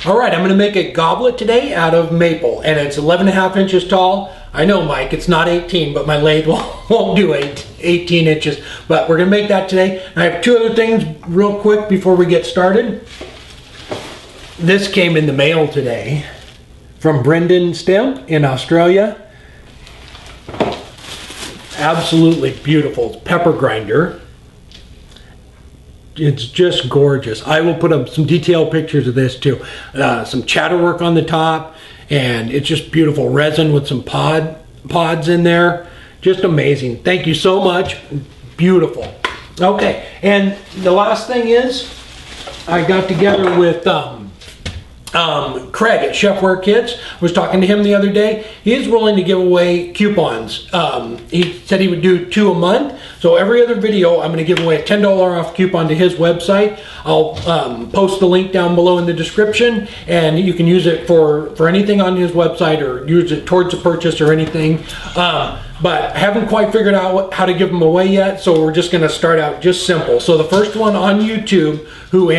All right, I'm going to make a goblet today out of maple, and it's 11.5 inches tall. I know, Mike, it's not 18, but my lathe won't do 18 inches. But we're going to make that today. I have two other things real quick before we get started. This came in the mail today from Brendan Stemp in Australia. Absolutely beautiful pepper grinder. It's just gorgeous. I will put up some detailed pictures of this too. Some chatterwork on the top, and it's just beautiful resin with some pods in there. Just amazing. Thank you so much. Beautiful. Okay, and the last thing is I got together with Craig at ChefwareKits. I was talking to him the other day. He is willing to give away coupons. He said he would do 2 a month. So every other video, I'm going to give away a $10 off coupon to his website. I'll post the link down below in the description, and you can use it for anything on his website or use it towards a purchase or anything. But I haven't quite figured out how to give them away yet, so we're just going to start out just simple. So the first one on YouTube who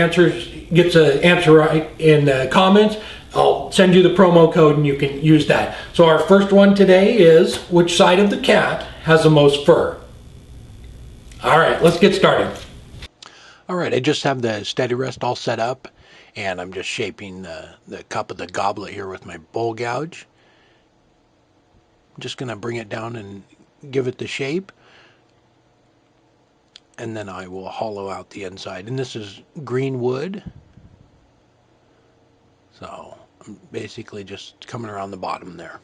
gets an answer right in the comments, I'll send you the promo code and you can use that. So our first one today is, which side of the cat has the most fur? All right, let's get started. All right, I just have the steady rest all set up, and I'm just shaping the cup of the goblet here with my bowl gouge. I'm just going to bring it down and give it the shape, and then I will hollow out the inside. And this is green wood, so I'm basically just coming around the bottom there.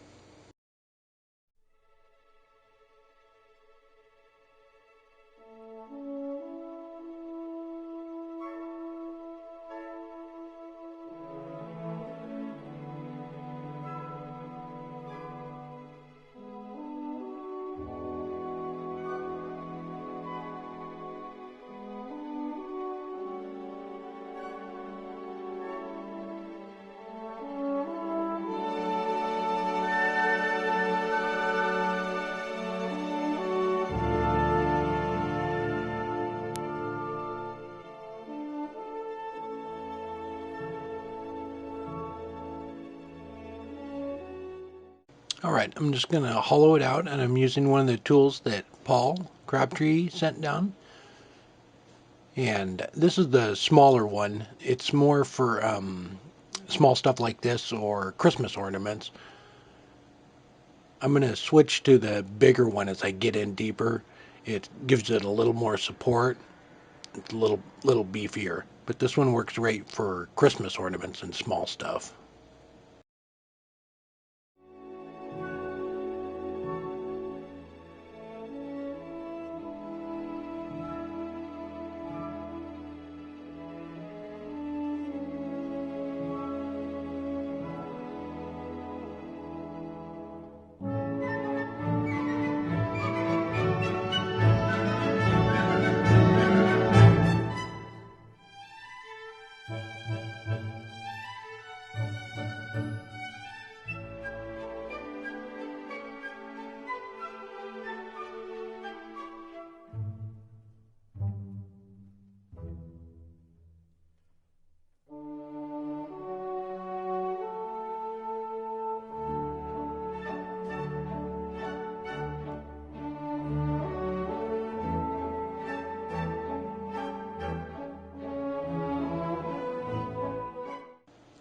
All right, I'm just going to hollow it out, and I'm using one of the tools that Paul Crabtree sent down. And this is the smaller one. It's more for small stuff like this or Christmas ornaments. I'm going to switch to the bigger one as I get in deeper. It gives it a little more support. It's a little beefier. But this one works great for Christmas ornaments and small stuff.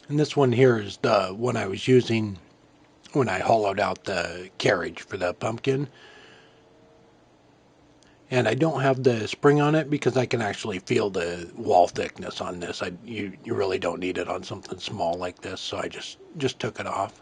And this one here is the one I was using when I hollowed out the carriage for the pumpkin. And I don't have the spring on it because I can actually feel the wall thickness on this. You really don't need it on something small like this, so I just took it off.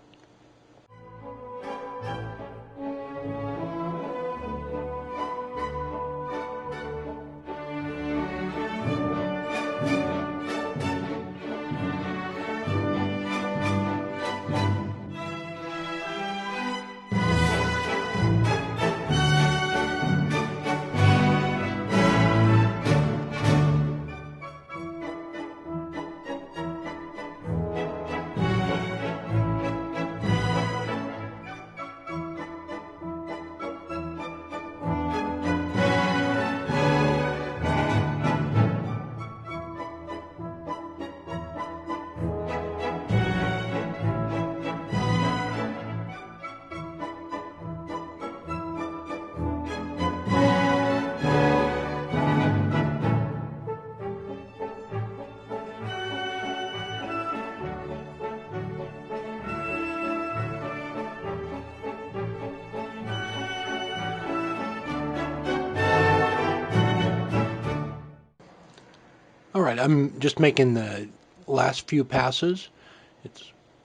right, I'm just making the last few passes.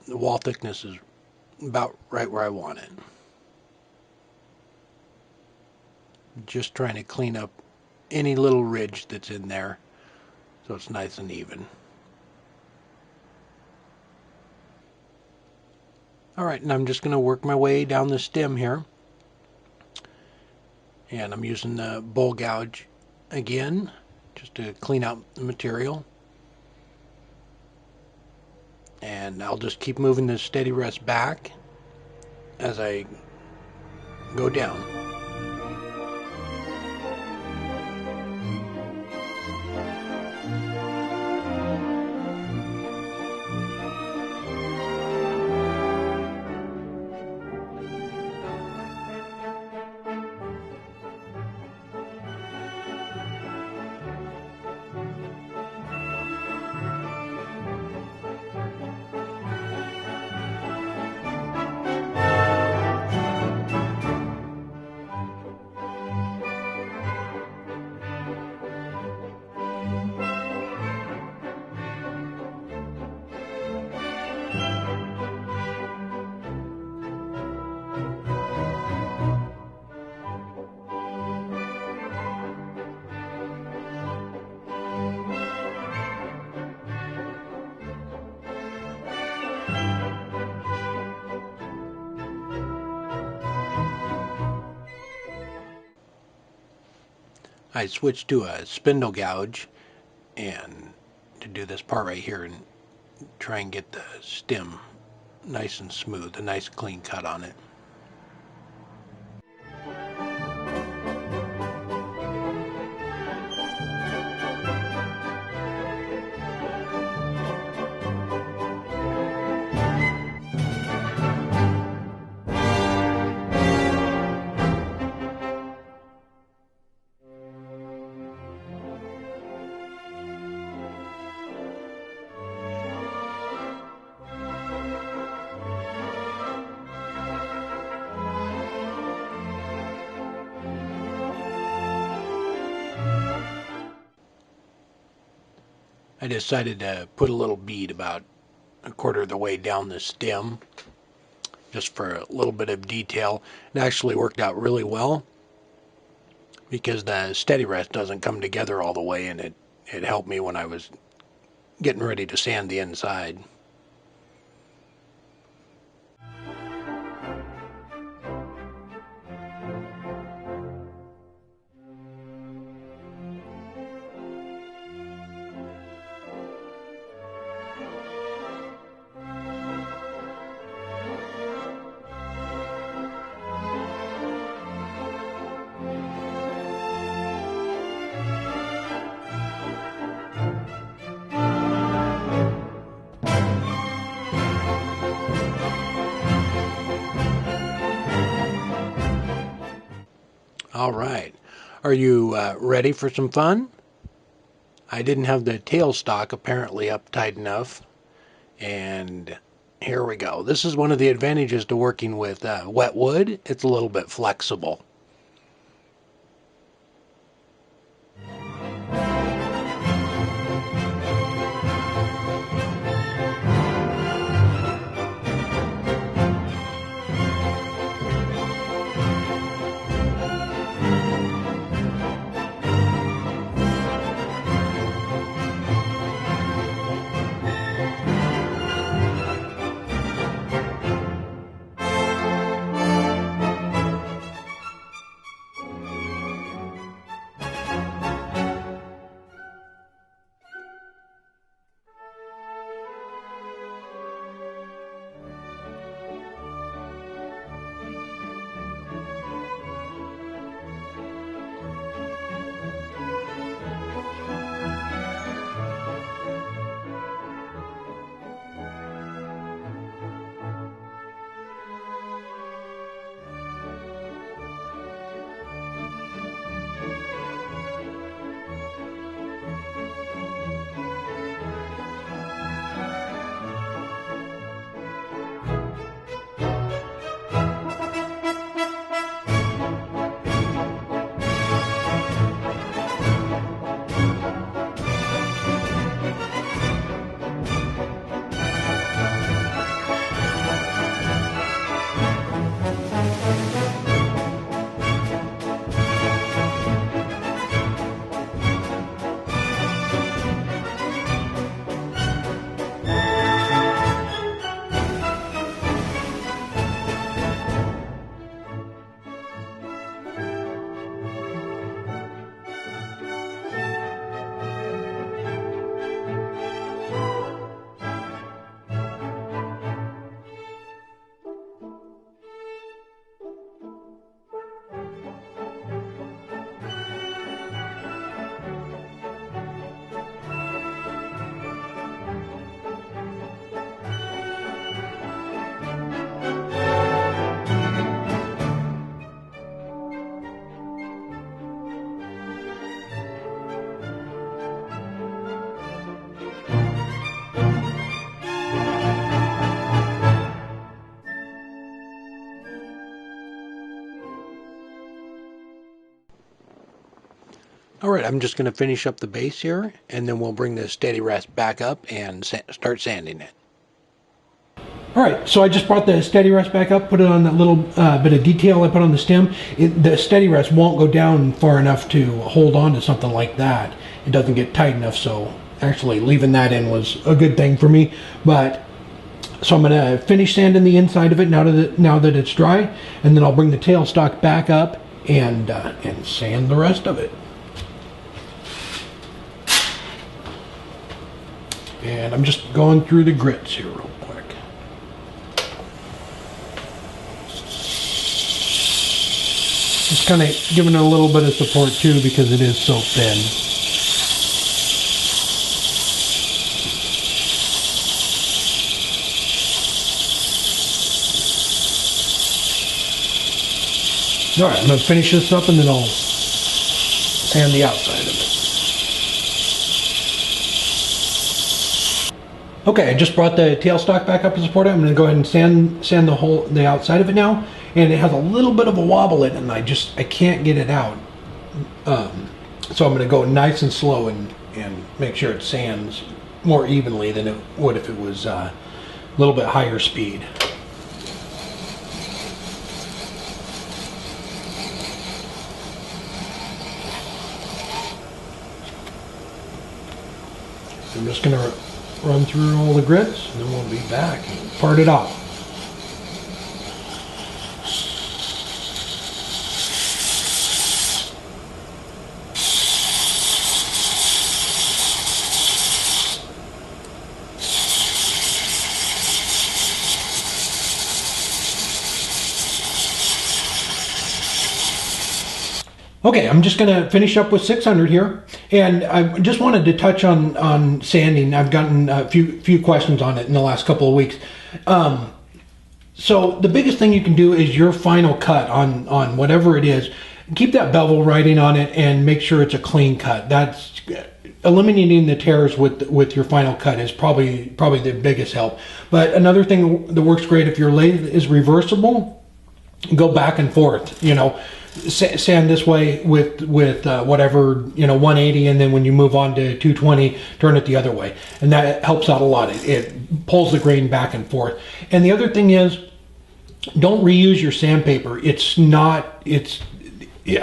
The wall thickness is about right where I want it. Just trying to clean up any little ridge that's in there so it's nice and even. Alright, and I'm just going to work my way down the stem here. And I'm using the bowl gouge again just to clean out the material. And I'll just keep moving the steady rest back as I go down. I switched to a spindle gouge and to do this part right here and try and get the stem nice and smooth, a nice clean cut on it. I decided to put a little bead about a quarter of the way down the stem just for a little bit of detail. It actually worked out really well because the steady rest doesn't come together all the way, and it helped me when I was getting ready to sand the inside. All right, are you ready for some fun? I didn't have the tailstock apparently up tight enough, and here we go. This is one of the advantages to working with wet wood. It's a little bit flexible. All right, I'm just going to finish up the base here, and then we'll bring the steady rest back up and start sanding it. All right, so I just brought the steady rest back up, put it on that little bit of detail I put on the stem. The steady rest won't go down far enough to hold on to something like that. It doesn't get tight enough, so actually leaving that in was a good thing for me. But so I'm going to finish sanding the inside of it now that it's dry, and then I'll bring the tailstock back up and sand the rest of it. And I'm just going through the grits here real quick. Just kind of giving it a little bit of support too, because it is so thin. All right, I'm going to finish this up and then I'll sand the outside of it. Okay, I just brought the tailstock back up to support it. I'm going to go ahead and sand the outside of it now, and it has a little bit of a wobble in it, and I can't get it out. So I'm going to go nice and slow and make sure it sands more evenly than it would if it was a little bit higher speed. I'm just going to run through all the grits, and then we'll be back and part it off. Okay, I'm just going to finish up with 600 here, and I just wanted to touch on sanding. I've gotten a few questions on it in the last couple of weeks. So the biggest thing you can do is your final cut on whatever it is. Keep that bevel writing on it and make sure it's a clean cut. That's eliminating the tears with your final cut is probably the biggest help. But another thing that works great, if your lathe is reversible, go back and forth. You know, sand this way with whatever, 180, and then when you move on to 220, turn it the other way, and that helps out a lot. It pulls the grain back and forth. And the other thing is, don't reuse your sandpaper. I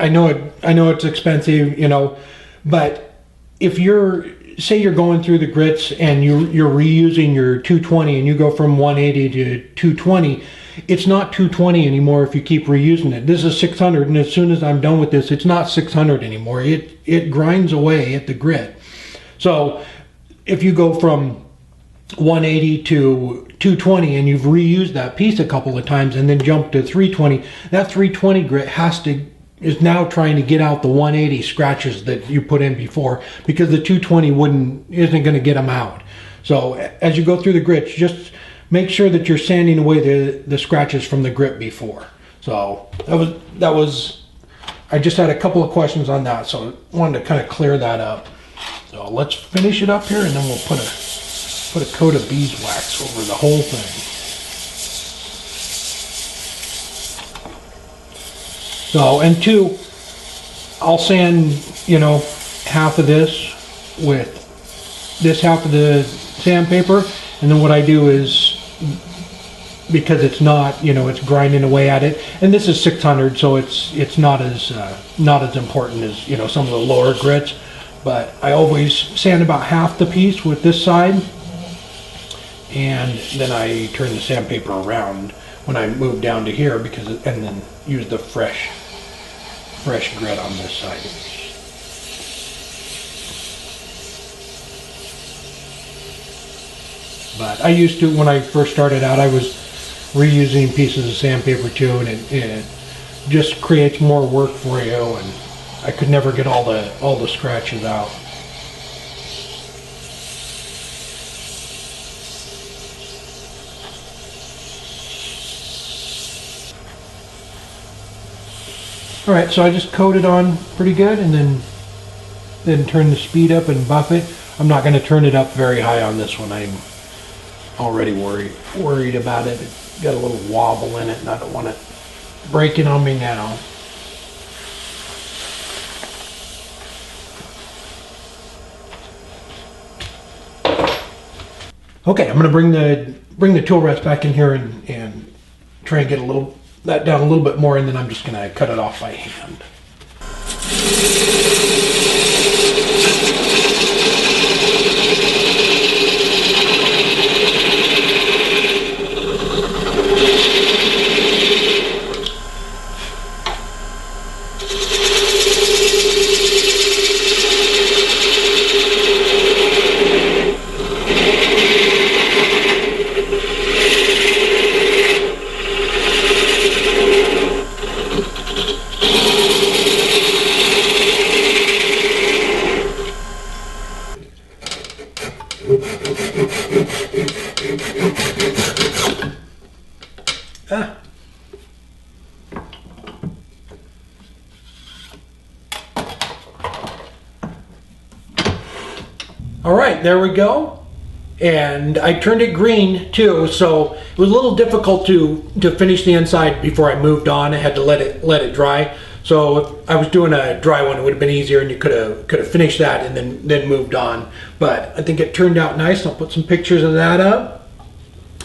know it's expensive, but if say you're going through the grits and you're reusing your 220 and you go from 180 to 220, it's not 220 anymore if you keep reusing it. This is 600, and as soon as I'm done with this, it's not 600 anymore. It grinds away at the grit. So if you go from 180 to 220 and you've reused that piece a couple of times and then jump to 320, that 320 grit is now trying to get out the 180 scratches that you put in before, because the 220 isn't going to get them out. So as you go through the grits, just make sure that you're sanding away the scratches from the grit before. So that was I just had a couple of questions on that, so I wanted to kind of clear that up. So let's finish it up here, and then we'll put a coat of beeswax over the whole thing. So, and two, I'll sand, half of this with this half of the sandpaper, and then what I do is, because it's not, it's grinding away at it, and this is 600, so it's not as important as some of the lower grits, but I always sand about half the piece with this side, and then I turn the sandpaper around when I move down to here, and then use the fresh grit on this side. But I used to, when I first started out, I was reusing pieces of sandpaper too, and it just creates more work for you, and I could never get all the scratches out. All right, so I just coat it on pretty good, and then turn the speed up and buff it. I'm not going to turn it up very high on this one. I'm already worried about it. It's got a little wobble in it, and I don't want it breaking on me now. Okay, I'm going to bring the tool rest back in here and try and get that down a little bit more, and then I'm just going to cut it off by hand. All right, there we go. And I turned it green too, so it was a little difficult to finish the inside before I moved on. I had to let it dry. So if I was doing a dry one, it would have been easier, and you could have finished that and then moved on. But I think it turned out nice. I'll put some pictures of that up.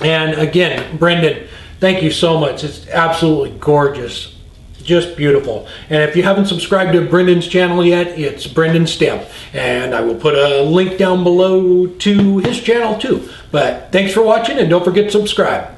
And again, Brendan, thank you so much. It's absolutely gorgeous. Just beautiful. And if you haven't subscribed to Brendan's channel yet, it's Brendan Stemp. And I will put a link down below to his channel too. But thanks for watching, and don't forget to subscribe.